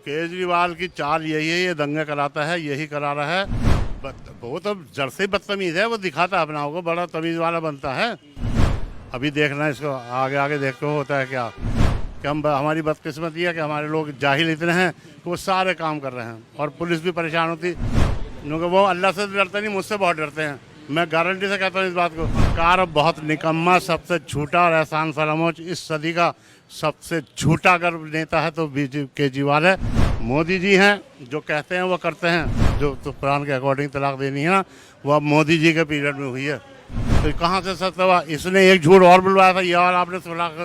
केजरीवाल की चाल यही है, ये दंगे कराता है, यही करा रहा है। वो तो जड़ से बदतमीज है, वो दिखाता है अपना को बड़ा तमीज वाला बनता है। अभी देखना इसको आगे आगे देखते होता है क्या कि हमारी बदकिस्मती है कि हमारे लोग जाहिल इतने हैं कि वो सारे काम कर रहे हैं और पुलिस भी परेशान होती, क्योंकि वो अल्लाह से डरते नहीं, मुझसे बहुत डरते हैं। मैं गारंटी से कहता हूँ इस बात को। सरकार बहुत निकम्मा, सबसे झूठा और एहसान फरामोश इस सदी का सबसे झूठा अगर नेता है तो केजरीवाल है। मोदी जी हैं, जो कहते हैं वो करते हैं। जो तो कुरान के अकॉर्डिंग तलाक देनी है ना, वो अब मोदी जी के पीरियड में हुई है। तो कहाँ से सच हुआ? इसने एक झूठ और बुलवाया था, ये और आपने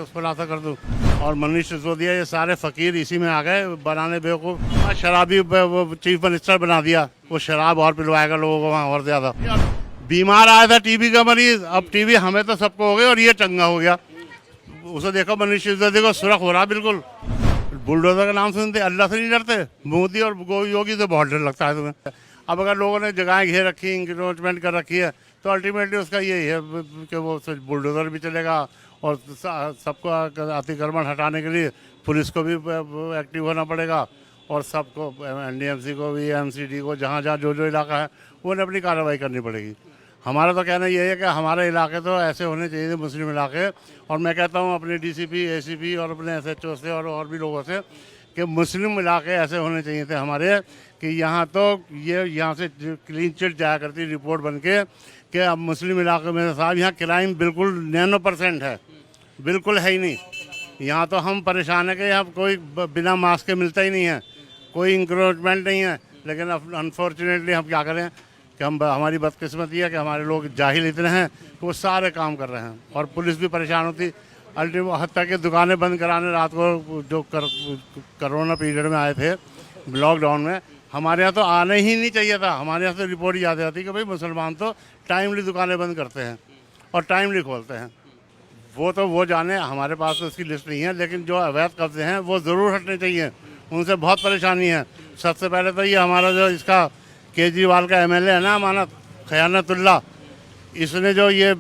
खुलासा कर दूँ। और मनीष सिसोदिया, ये सारे फकीर इसी में आ गए बनाने बेवकूफ़। शराबी चीफ मिनिस्टर बना दिया, वो शराब और पिलवाएगा लोगों को वहाँ और ज़्यादा। बीमार आया था टीबी का मरीज, अब टीबी हमें तो सबको हो गई और ये चंगा हो गया। उसे देखो मनीष सिसोदिया को सुरख हो रहा बिल्कुल। बुलडोजर का नाम सुनते अल्लाह से नहीं डरते। मोदी और योगी से बहुत डर लगता है तुम्हें। अब अगर लोगों ने जगहें घेर रखी, इंक्रोचमेंट कर रखी है, तो अल्टीमेटली उसका यही है कि वो बुलडोजर भी चलेगा और सबको अतिक्रमण हटाने के लिए पुलिस को भी एक्टिव होना पड़ेगा और सबको एनडीएमसी को भी, एमसीडी को, जहाँ जहाँ जो इलाका है वो उन्हें अपनी कार्रवाई करनी पड़ेगी। हमारा तो कहना यही है कि हमारे इलाके तो ऐसे होने चाहिए मुस्लिम इलाके। और मैं कहता हूँ अपने डीसीपी, एसीपी और अपने एसएचओ से और भी लोगों से कि मुस्लिम इलाके ऐसे होने चाहिए थे हमारे कि यहाँ तो ये यहाँ से क्लीन चिट जाया करती रिपोर्ट बन के कि अब मुस्लिम इलाके में साहब यहाँ क्राइम बिल्कुल 99% है, बिल्कुल है ही नहीं। यहाँ तो हम परेशान है कि यहाँ कोई बिना मास्क के मिलता ही नहीं है, कोई इंक्रोचमेंट नहीं है। लेकिन अनफॉर्चुनेटली हम क्या करें कि हमारी बदकिस्मती है कि हमारे लोग जाहिल इतने हैं कि वो सारे काम कर रहे हैं और पुलिस भी परेशान होती। हत्या के दुकानें बंद कराने रात को जो कोरोना पीरियड में आए थे लॉकडाउन में, हमारे यहाँ तो आने ही नहीं चाहिए था। हमारे यहाँ से रिपोर्ट ही याद आती कि भाई मुसलमान तो टाइमली दुकानें बंद करते हैं और टाइमली खोलते हैं। वो जाने, हमारे पास तो उसकी लिस्ट नहीं है, लेकिन जो अवैध कब्जे हैं वो ज़रूर हटने चाहिए। उनसे बहुत परेशानी है। सबसे पहले तो ये हमारा जो इसका केजरीवाल का एमएलए है ना, अमानत खयानतुल्ला, इसने जो ये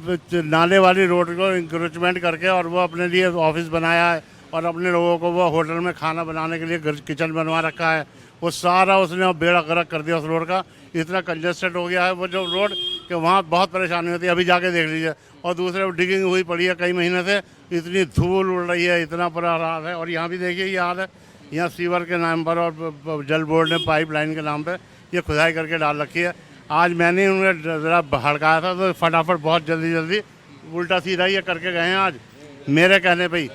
नाले वाली रोड को इंक्रोचमेंट करके और वो अपने लिए ऑफिस बनाया है और अपने लोगों को वो होटल में खाना बनाने के लिए किचन बनवा रखा है। वो सारा उसने बेड़ा गर्क कर दिया उस रोड का। इतना कंजेस्टेड हो गया है वो जो रोड कि वहाँ बहुत परेशानी होती है। अभी जाके देख लीजिए। और दूसरे डिगिंग हुई पड़ी है कई महीने से, इतनी धूल उड़ रही है, इतना बुरा हाल है। और यहाँ भी देखिए ये हाल है, यहाँ सीवर के नाम पर और जल बोर्ड ने पाइपलाइन के नाम पर ये खुदाई करके डाल रखी है। आज मैंने उन्हें ज़रा भड़काया था तो फटाफट बहुत जल्दी उल्टा सीधा ये करके गए हैं आज मेरे कहने पे ही,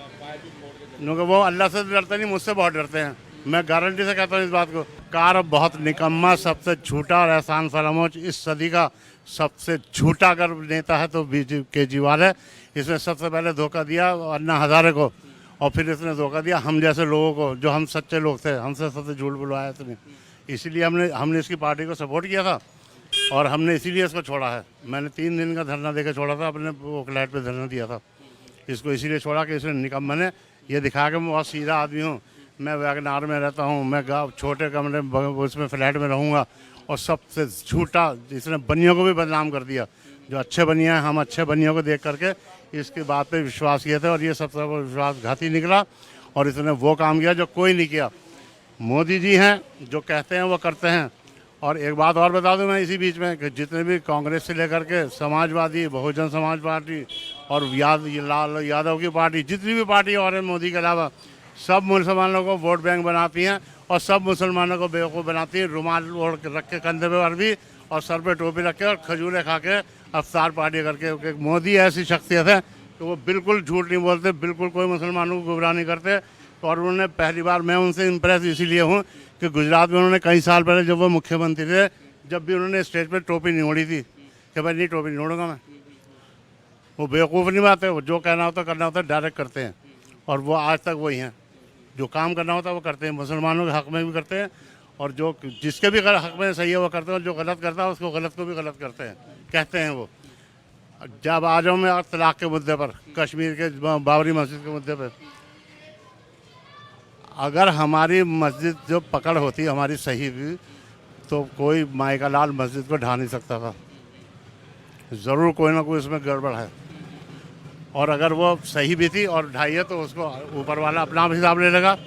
क्योंकि वो अल्लाह से डरते नहीं, मुझसे बहुत डरते हैं। मैं गारंटी से कहता हूँ इस बात को। कार बहुत निकम्मा, सबसे झूठा और एहसान फरामोश इस सदी का सबसे झूठा अगर नेता है तो केजरीवाल है। इसने सबसे पहले धोखा दिया अन्ना हज़ारे को और फिर इसने धोखा दिया हम जैसे लोगों को, जो हम सच्चे लोग थे। हमसे सबसे झूठ बुलवाया इसने, इसीलिए हमने इसकी पार्टी को सपोर्ट किया था और हमने इसीलिए इसको छोड़ा है। मैंने 3 दिन का धरना देकर छोड़ा था, अपने वो फ्लैट पे धरना दिया था। इसको इसीलिए छोड़ा कि इसने निकम्मा ने ये दिखाया कि मैं बहुत सीधा आदमी हूँ, मैं वैगनार में रहता हूँ, मैं गाँव छोटे कमरे उसमें फ्लैट में रहूँगा। और सबसे झूठा इसने बनियों को भी बदनाम कर दिया। जो अच्छे बनिया हैं, हम अच्छे बनियों को देख करके इसकी बात पे विश्वास किए थे और ये सबसे विश्वासघाती निकला और इसने वो काम किया जो कोई नहीं किया। मोदी जी हैं, जो कहते हैं वो करते हैं। और एक बात और बता दूं मैं इसी बीच में कि जितने भी कांग्रेस से लेकर के समाजवादी, बहुजन समाज पार्टी और लाल यादव की पार्टी, जितनी भी पार्टी और है मोदी के अलावा, सब मुसलमानों को वोट बैंक बनाती हैं और सब मुसलमानों को बेवकूफ़ बनाती हैं। रुमाल ओढ़ के रख के कंधे पे अरबी और सर पे टोपी रख के और खजूरें खा के अफ्तार पार्टी करके। मोदी ऐसी शख्सियत है कि वो बिल्कुल झूठ नहीं बोलते, बिल्कुल कोई मुसलमानों को गुमराह नहीं करते। और उन्होंने पहली बार, मैं उनसे इम्प्रेस इसीलिए हूँ कि गुजरात में उन्होंने कई साल पहले जब वो मुख्यमंत्री थे, जब भी उन्होंने स्टेज पर टोपी नहीं ओढ़ी थी कि भाई नहीं टोपी नहीं ओढ़ूंगा मैं। वो बेवकूफ़ नहीं बात है, वो जो कहना होता करना होता डायरेक्ट करते हैं। और वो आज तक वही हैं, जो काम करना होता है वो करते हैं, मुसलमानों के हक़ में भी करते हैं और जो जिसके भी हक़ में सही है वो करते हैं और जो गलत करता है उसको गलत को भी गलत करते हैं, कहते हैं वो। जब आ जाऊँ मैं तलाक़ के मुद्दे पर, कश्मीर के बाबरी मस्जिद के मुद्दे पर, अगर हमारी मस्जिद जो पकड़ होती हमारी सही भी, तो कोई माई का लाल मस्जिद को ढा नहीं सकता था। ज़रूर कोई ना कोई इसमें गड़बड़ है। और अगर वो सही भी थी और ढाई है तो उसको ऊपर वाला अपना हिसाब ले लेगा।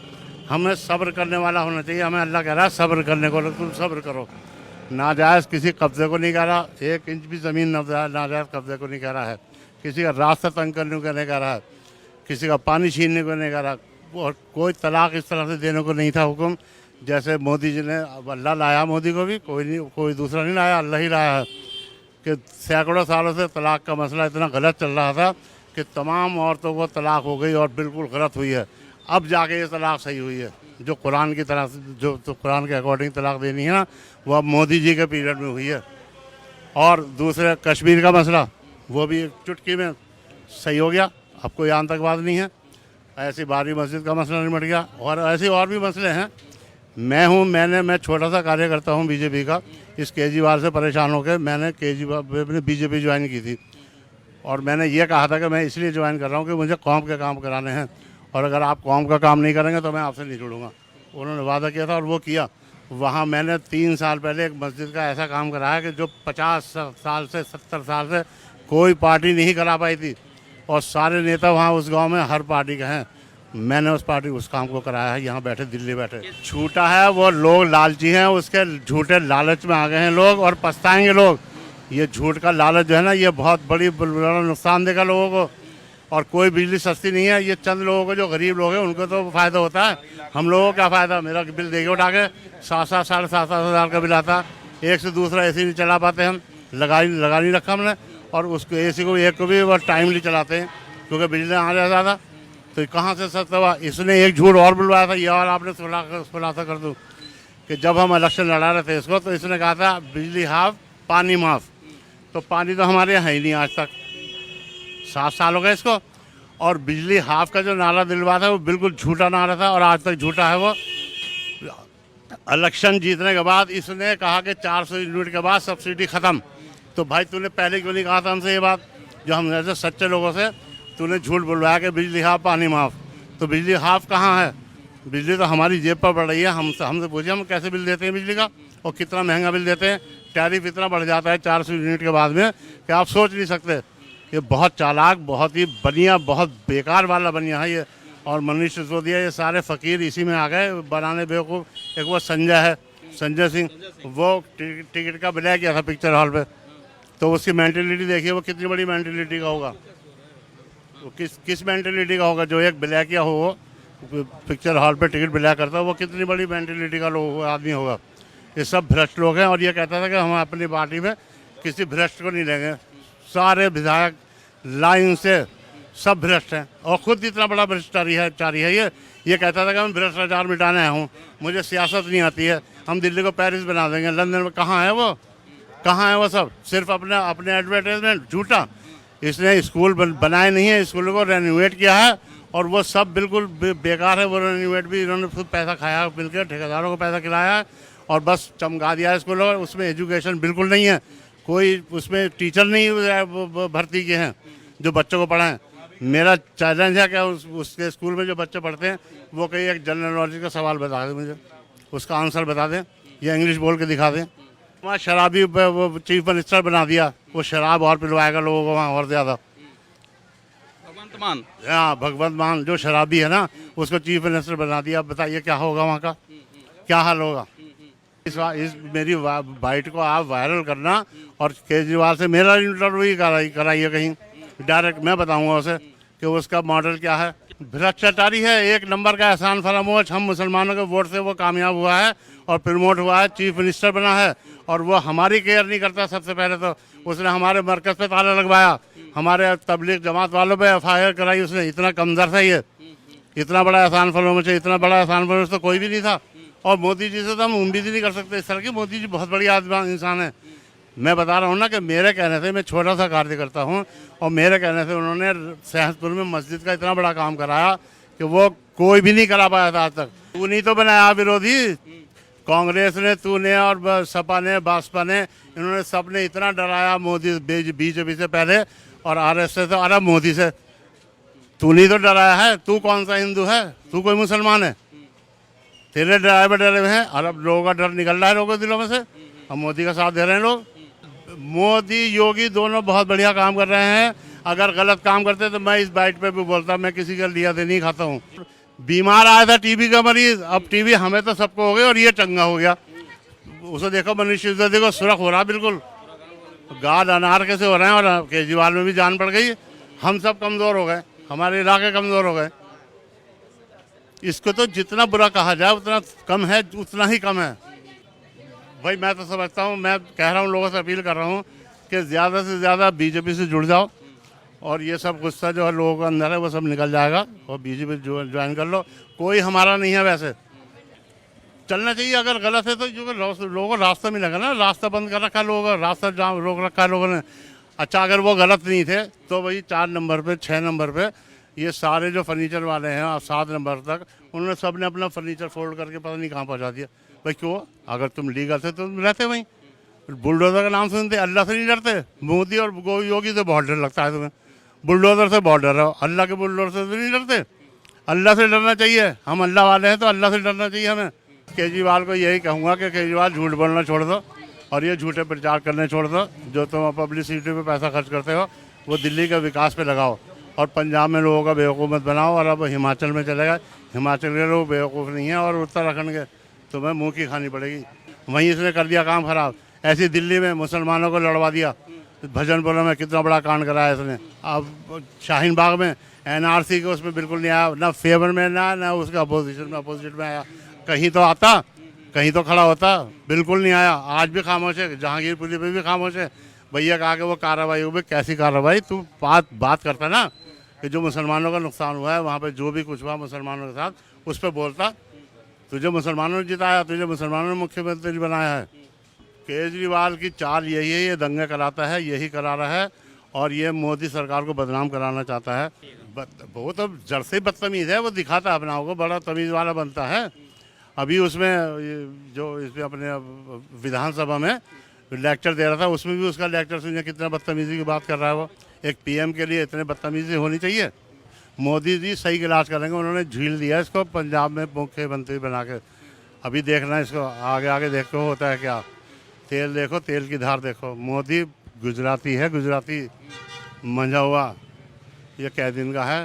हमें सब्र करने वाला होना चाहिए। हमें अल्लाह कह रहा है सब्र करने को, तुम सब्र करो। नाजायज़ किसी कब्ज़े को नहीं कह रहा, 1 इंच भी ज़मीन नाजायज़ कब्ज़े को नहीं कह रहा है, किसी का रास्ता तंग करने को नहीं कह रहा है, किसी का पानी छीनने को नहीं कह रहा। और कोई तलाक इस तरह से देने को नहीं था हुक्म जैसे मोदी जी ने। अब अल्लाह लाया मोदी को भी, कोई नहीं, कोई दूसरा नहीं लाया, अल्लाह ही लाया है। कि सैकड़ों सालों से तलाक का मसला इतना गलत चल रहा था कि तमाम औरतों को तलाक हो गई और बिल्कुल गलत हुई है। अब जाके ये तलाक सही हुई है, जो कुरान की तरह से, जो तो कुरान के अकॉर्डिंग तलाक देनी है ना, वो अब मोदी जी के पीरियड में हुई है। और दूसरे कश्मीर का मसला, वो भी एक चुटकी में सही हो गया, अब कोई आतंकवाद नहीं है। ऐसी बाबरी मस्जिद का मसला निमट गया, और ऐसे और भी मसले हैं। मैं छोटा सा कार्यकर्ता हूँ बीजेपी का। इस केजरीवाल से परेशान होकर मैंने बीजेपी ज्वाइन की थी, और मैंने ये कहा था कि मैं इसलिए ज्वाइन कर रहा हूँ कि मुझे कौम के काम कराने हैं, और अगर आप कौम का काम नहीं करेंगे तो मैं आपसे नहीं जुड़ूंगा। उन्होंने वादा किया था और वो किया। वहाँ मैंने 3 साल पहले एक मस्जिद का ऐसा काम कराया कि जो 50 साल से 70 साल से कोई पार्टी नहीं करा पाई थी, और सारे नेता वहाँ उस गांव में हर पार्टी के हैं। मैंने उस काम को कराया है, यहाँ बैठे, दिल्ली बैठे। झूठा है, वो लोग लालची हैं, उसके झूठे लालच में आ गए हैं लोग, और पछताएंगे लोग। ये झूठ का लालच जो है ना, ये बहुत बड़ा नुकसान देगा लोगों को। और कोई बिजली सस्ती नहीं है, ये चंद लोगों को, जो गरीब लोग हैं, उनको तो फ़ायदा होता है। हम लोगों को क्या फ़ायदा? मेरा बिल देखिए उठा के 7,000 साढ़े 7,000 हज़ार का बिल आता। एक से दूसरा एसी नहीं चला पाते हम, लगा नहीं रखा हमने। और उसको एसी को एक को भी वो टाइमली चलाते हैं, क्योंकि बिजली आ जाता था। तो कहाँ से सस्ता हुआ? इसने एक झूठ और बुलवाया था, ये और आपने खुलासा कर दूँ कि जब हम इलेक्शन लड़ा रहे थे इसको, तो इसने कहा था बिजली हाफ पानी माफ़। तो पानी तो हमारे यहाँ है ही नहीं आज तक, 7 साल हो गए इसको। और बिजली हाफ का जो नारा दिलवा था वो बिल्कुल झूठा नारा था, और आज तक झूठा है वो। इलेक्शन जीतने के बाद इसने कहा कि 400 यूनिट के बाद सब्सिडी ख़त्म। तो भाई तूने पहले क्यों नहीं कहा था हमसे ये बात? जो हम ऐसे सच्चे लोगों से तूने झूठ बुलवाया कि बिजली हाफ पानी माफ़। तो बिजली हाफ कहाँ है? बिजली तो हमारी जेब पर पड़ रही है। हमसे पूछिए हम कैसे बिल देते हैं बिजली का, और कितना महंगा बिल देते हैं। टैरिफ इतना बढ़ जाता है 400 यूनिट के बाद में कि आप सोच नहीं सकते। ये बहुत चालाक, बहुत ही बनिया, बहुत बेकार वाला बनिया है ये। और मनीष सिसोदिया, ये सारे फ़कीर इसी में आ गए बनाने बेवकूफ़। एक वो संजय है, संजय सिंह, वो टिकट का बिलाया किया था पिक्चर हॉल पे। तो उसकी मेंटेलिटी देखिए, वो कितनी बड़ी मेंटेलिटी का होगा। वो किस मेंटेलिटी का होगा? जो एक बिलाया किया हो, वो पिक्चर हॉल पे टिकट बिलाया करता है, वो कितनी बड़ी मेंटेलिटी का लोग आदमी होगा। ये सब भ्रष्ट लोग हैं। और ये कहता था कि हम अपनी पार्टी में किसी भ्रष्ट को नहीं लेंगे। सारे विधायक लाइन से सब भ्रष्ट हैं, और ख़ुद इतना बड़ा भ्रष्टाचारी है ये कहता था कि मैं भ्रष्टाचार मिटाने आया हूँ, मुझे सियासत नहीं आती है, हम दिल्ली को पेरिस बना देंगे, लंदन में। कहाँ है वो? कहाँ है वो सब? सिर्फ अपने एडवर्टाइजमेंट झूठा। इसने स्कूल बनाए नहीं है, स्कूलों को रेनोवेट किया है, और वो सब बिल्कुल बेकार है। वो रेनोवेट भी इन्होंने खुद पैसा खाया, मिलकर ठेकेदारों को पैसा खिलाया है, और बस चमका दिया है स्कूलों। उसमें एजुकेशन बिल्कुल नहीं है, कोई उसमें टीचर नहीं भर्ती किए हैं जो बच्चों को पढ़ाएं। मेरा चैलेंज है कि उसके स्कूल में जो बच्चे पढ़ते हैं वो कहीं एक जनरल नॉलेज का सवाल बता दें मुझे, उसका आंसर बता दें, या इंग्लिश बोल के दिखा दें। वहाँ शराबी वो चीफ मिनिस्टर बना दिया, वो शराब और पिलवाएगा लोगों को वहाँ और ज़्यादा। भगवंत मान, हाँ भगवंत मान जो शराबी है ना, उसको चीफ मिनिस्टर बना दिया। बताइए क्या होगा वहाँ का, क्या हाल होगा? इस मेरी बाइट को आप वायरल करना, और केजरीवाल से मेरा इंटरव्यू कराइए कहीं, डायरेक्ट मैं बताऊंगा उसे कि उसका मॉडल क्या है। भ्रष्टाचारी है, 1 नंबर का एहसान फरामोश। हम मुसलमानों के वोट से वो कामयाब हुआ है और प्रमोट हुआ है, चीफ मिनिस्टर बना है, और वो हमारी केयर नहीं करता। सबसे पहले तो उसने हमारे मरकज़ पे ताला लगवाया, हमारे तबलीग जमात वालों पे FIR कराई उसने। इतना कमज़ोर था ये, इतना बड़ा एहसान फरामोश, इतना बड़ा एहसान फरामोश तो कोई भी नहीं था। और मोदी जी से तो हम उम्मीद ही नहीं कर सकते इस तरह की। मोदी जी बहुत बड़ी इंसान है। मैं बता रहा हूँ ना कि मेरे कहने से, मैं छोटा सा कार्यकर्ता हूँ, और मेरे कहने से उन्होंने सहसपुर में मस्जिद का इतना बड़ा काम कराया कि वो कोई भी नहीं करा पाया था आज तक। तू नहीं तो बनाया विरोधी, कांग्रेस ने, तूने, और सपा ने, भाजपा ने, इन्होंने सब ने इतना डराया मोदी, बीजेपी से पहले, और RSS से, अरब मोदी से। तू नहीं तो डराया है। तू कौन सा हिंदू है? तू कोई मुसलमान है? तेरे डराए डरे हुए हैं, अरब लोगों का डर निकल रहा है लोगों के दिलों में से। हम मोदी का साथ दे रहे हैं लोग। मोदी योगी दोनों बहुत बढ़िया काम कर रहे हैं। अगर गलत काम करते तो मैं इस बाइट पे भी बोलता, मैं किसी का लिया दे नहीं खाता हूँ। बीमार आया था टीबी का मरीज, अब टीबी हमें तो सबको हो गया और ये चंगा हो गया। उसे देखो मनीष सिसोदिया देखो सुरख हो रहा बिल्कुल, गाल अनार कैसे हो रहे हैं, और केजरीवाल में भी जान पड़ गई। हम सब कमज़ोर हो गए, हमारे इलाके कमज़ोर हो गए। इसको तो जितना बुरा कहा जाए उतना कम है, उतना ही कम है भाई। मैं तो समझता हूँ, मैं कह रहा हूँ, लोगों से अपील कर रहा हूँ कि ज़्यादा से ज़्यादा बीजेपी से जुड़ जाओ, और ये सब गुस्सा जो है लोगों के अंदर है वो सब निकल जाएगा, और बीजेपी ज्वाइन कर लो। कोई हमारा नहीं है, वैसे चलना चाहिए। अगर गलत है तो जो लोगों को रास्ता मिलेगा ना, रास्ता बंद कर रखा है लोगों का, रास्ता जाम रोक रखा है लोगों ने। अच्छा, अगर वो गलत नहीं थे तो वही 4 नंबर पे 6 नंबर पे ये सारे जो फर्नीचर वाले हैं और 7 नंबर तक उन्होंने सब ने अपना फर्नीचर फोल्ड करके पता नहीं कहाँ पहुँचा दिया। भाई क्यों? अगर तुम लीगल थे तो तुम रहते वहीं। बुलडोजर का नाम सुनते, अल्लाह से नहीं डरते? मोदी और योगी से बहुत डर लगता है तुम्हें, बुलडोजर से बहुत डर रहे हो, अल्लाह के बुलडोजर से तो नहीं डरते? अल्लाह से डरना चाहिए, हम अल्लाह वाले हैं तो अल्लाह से डरना चाहिए हमें। केजरीवाल को यही कहूँगा कि केजरीवाल झूठ बोलना छोड़ दो और ये झूठे प्रचार करने छोड़ दो। जो तुम पब्लिसिटी पे पैसा खर्च करते हो वो दिल्ली के विकास पे लगाओ, और पंजाब में लोगों का बेवकूफ़ मत बनाओ। और अब हिमाचल में चलेगा, हिमाचल के लोग बेवकूफ़ नहीं हैं, और उत्तराखंड के तुम्हें मुँह की खानी पड़ेगी। वहीं इसने कर दिया काम ख़राब। ऐसी दिल्ली में मुसलमानों को लड़वा दिया, भजनपुरा में कितना बड़ा कांड कराया इसने। अब शाहीन बाग में एनआरसी के उसमें बिल्कुल नहीं आया, ना फेवर में ना उसका अपोजिशन में, अपोजिट में आया। कहीं तो आता, कहीं तो खड़ा होता, बिल्कुल नहीं आया। आज भी खामोश है, जहांगीर पुलिस पे भी खामोश है। भैया कहा कि वो कार्रवाई हो गई, कैसी कार्रवाई? तू बात करता ना कि जो मुसलमानों का नुकसान हुआ है वहाँ पे जो भी कुछ हुआ मुसलमानों के साथ, उस पर बोलता। तुझे मुसलमानों ने जिताया, तुझे मुसलमानों ने मुख्यमंत्री बनाया है। केजरीवाल की चाल यही है, ये दंगे कराता है, यही करा रहा है, और ये मोदी सरकार को बदनाम कराना चाहता है। बहुत अब जड़ से बदतमीज़ है, वो दिखाता है अपना को बड़ा तमीज़ वाला बनता है। अभी उसमें जो इसमें अपने विधानसभा में लेक्चर दे रहा था, उसमें भी उसका लेक्चर सुनिए कितना बदतमीज़ी की बात कर रहा है वो। एक पीएम के लिए इतने बदतमीज़ी होनी चाहिए? मोदी जी सही इलाज करेंगे, उन्होंने झील दिया इसको पंजाब में मुख्यमंत्री बना के। अभी देखना इसको आगे आगे देखो होता है क्या। तेल देखो, तेल की धार देखो। मोदी गुजराती है, गुजराती मंझा हुआ, ये कै दिन का है।